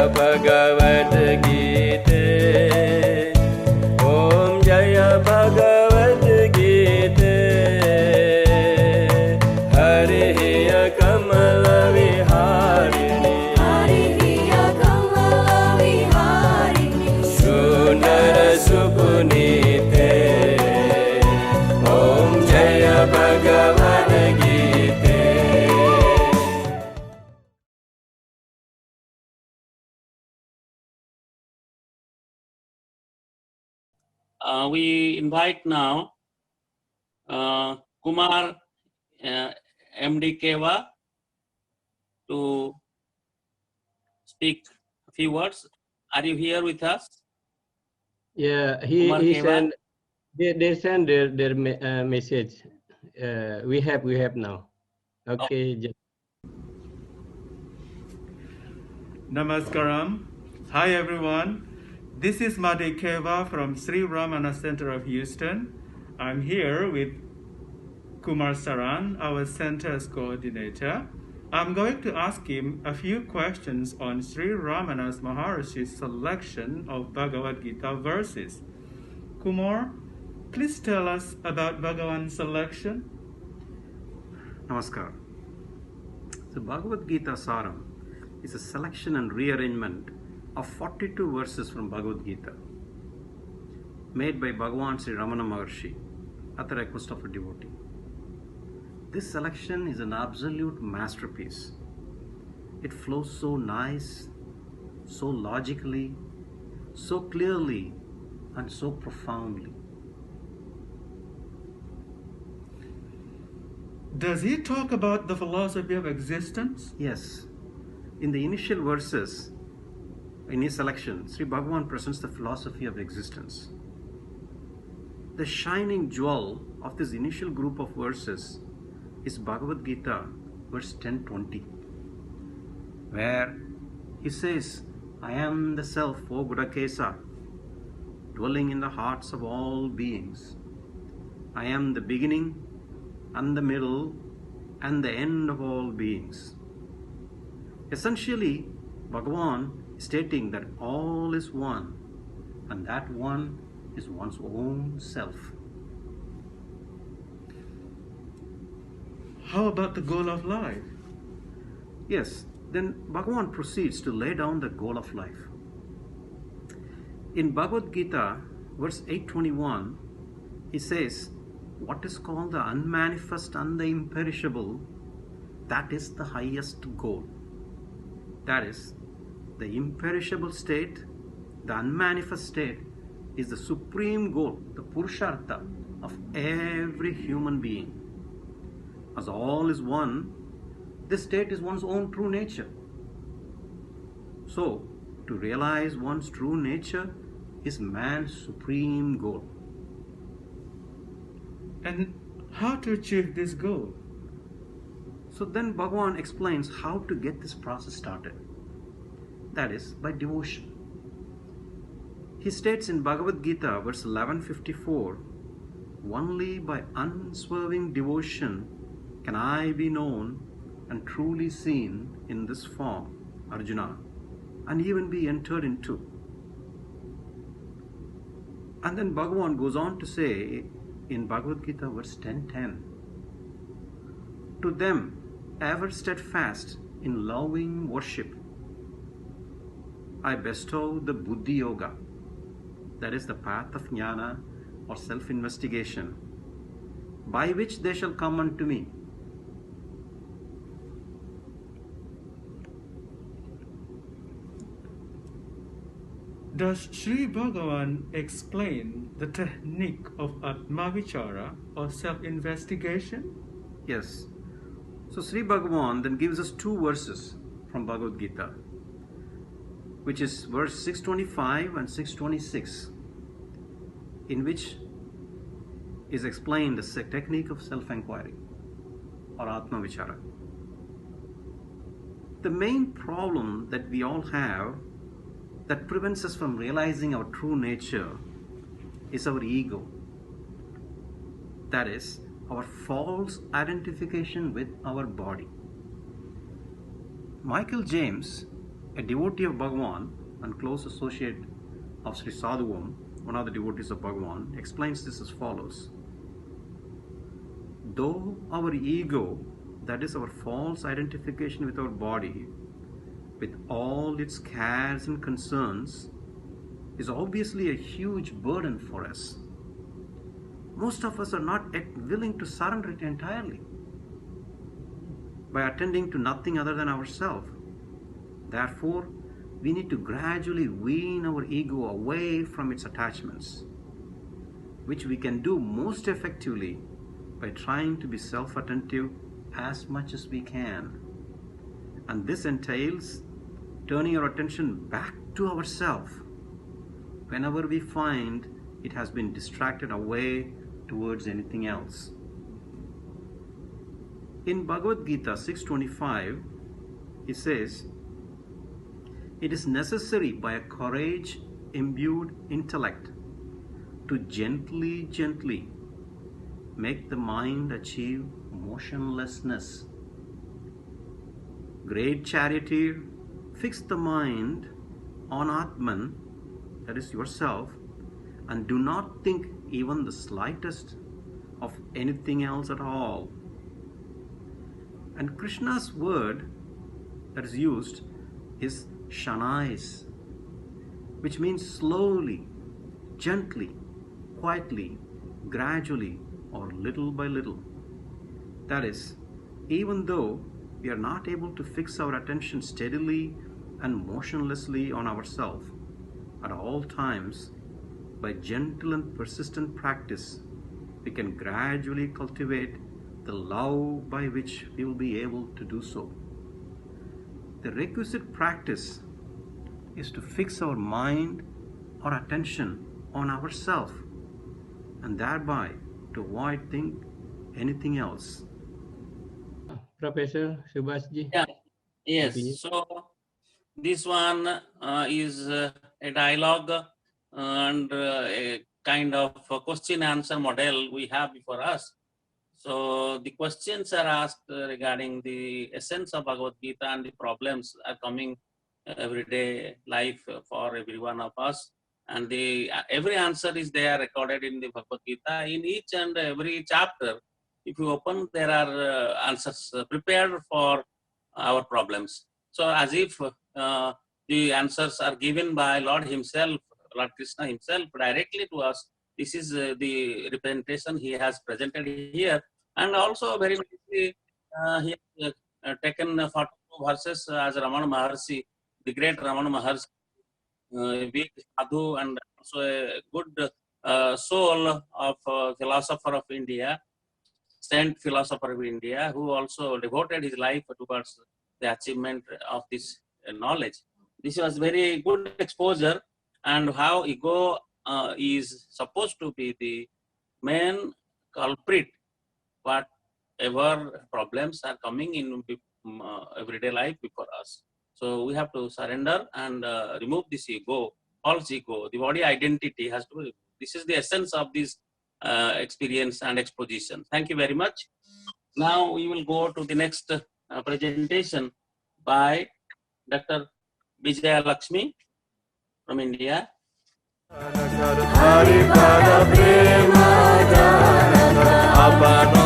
Bhagavad Gītā Om Jaya Bhagavad Gītā Hariya Kamala Viharini Hariya Kamala Viharini Sunara Supunite Om Jaya Bhagavad Gītā. We invite now Kumar MD Keva to speak a few words. Are you here with us? Yeah, Kumar he Keva? sent. They send their message. We have now. Okay. Namaskaram. Hi everyone. This is Made Keva from Shri Ramana Center of Houston. I'm here with Kumar Saran, our center's coordinator. I'm going to ask him a few questions on Shri Ramana's Maharishi's selection of Bhagavad Gita verses. Kumar, please tell us about Bhagavan's selection. Namaskar. So Bhagavad Gītā Saram is a selection and rearrangement of 42 verses from Bhagavad Gita made by Bhagavan Sri Ramana Maharshi at the request of a devotee. This selection is an absolute masterpiece. It flows so nice, so logically, so clearly, and so profoundly. Does he talk about the philosophy of existence? Yes, in the initial verses, in his selection, Sri Bhagavan presents the philosophy of existence. The shining jewel of this initial group of verses is Bhagavad Gita, verse 10-20, where he says, I am the self, O Gudakesa, dwelling in the hearts of all beings. I am the beginning and the middle and the end of all beings. Essentially, Bhagavan is stating that all is one, and that one is one's own self. How about the goal of life? Yes, then Bhagavan proceeds to lay down the goal of life. In Bhagavad Gita, verse 821, he says, what is called the unmanifest and the imperishable, that is the highest goal. That is, the imperishable state, the unmanifest state, is the supreme goal, the Purushartha of every human being. As all is one, this state is one's own true nature. So, to realize one's true nature is man's supreme goal. And how to achieve this goal? So then Bhagavan explains how to get this process started. That is, by devotion. He states in Bhagavad Gita, verse 1154, only by unswerving devotion can I be known and truly seen in this form, Arjuna, and even be entered into. And then Bhagavan goes on to say in Bhagavad Gita, verse 10:10, to them ever steadfast in loving worship, I bestow the Buddhi Yoga, that is the path of jnana or self-investigation, by which they shall come unto me. Does Sri Bhagavan explain the technique of Atmavichara or self-investigation? Yes. So Sri Bhagavan then gives us two verses from Bhagavad Gita, which is verse 625 and 626, in which is explained the technique of self-inquiry or Atmavichara. The main problem that we all have that prevents us from realizing our true nature is our ego. That is, our false identification with our body. Michael James A devotee of Bhagavan and close associate of Sri Sadhuvam, one of the devotees of Bhagavan, explains this as follows. Though our ego, that is our false identification with our body, with all its cares and concerns, is obviously a huge burden for us, most of us are not yet willing to surrender it entirely by attending to nothing other than ourselves. Therefore, we need to gradually wean our ego away from its attachments, which we can do most effectively by trying to be self-attentive as much as we can. And this entails turning our attention back to ourselves whenever we find it has been distracted away towards anything else. In Bhagavad Gītā 6.25, it says, "It is necessary by a courage-imbued intellect to gently make the mind achieve motionlessness. Great charioteer, fix the mind on Atman, that is yourself, and do not think even the slightest of anything else at all." And Krishna's word that is used is shanais, which means slowly, gently, quietly, gradually, or little by little. That is, even though we are not able to fix our attention steadily and motionlessly on ourselves at all times, by gentle and persistent practice, we can gradually cultivate the love by which we will be able to do so. The requisite practice is to fix our mind or attention on ourselves and thereby to avoid anything else. Professor Subhasji. Yeah. Yes. Continue. So this one is a dialogue and a kind of a question answer model we have before us. So the questions are asked regarding the essence of Bhagavad Gita and the problems are coming everyday life for every one of us. And every answer is there recorded in the Bhagavad Gita. In each and every chapter, if you open, there are answers prepared for our problems. So as if the answers are given by Lord himself, Lord Krishna himself directly to us. This is the representation he has presented here. And also very nicely, he has taken 42 verses as Ramana Maharshi, the great Ramana Maharshi, weak sadhu and also a good soul of philosopher of India, saint philosopher of India, who also devoted his life towards the achievement of this knowledge. This was very good exposure, and how ego is supposed to be the main culprit whatever problems are coming in everyday life before us. So we have to surrender and remove this ego, false ego. The body identity has to be. This is the essence of this experience and exposition. Thank you very much. Now we will go to the next presentation by Dr. Vijaya Lakshmi from India. Haripada prema dana apano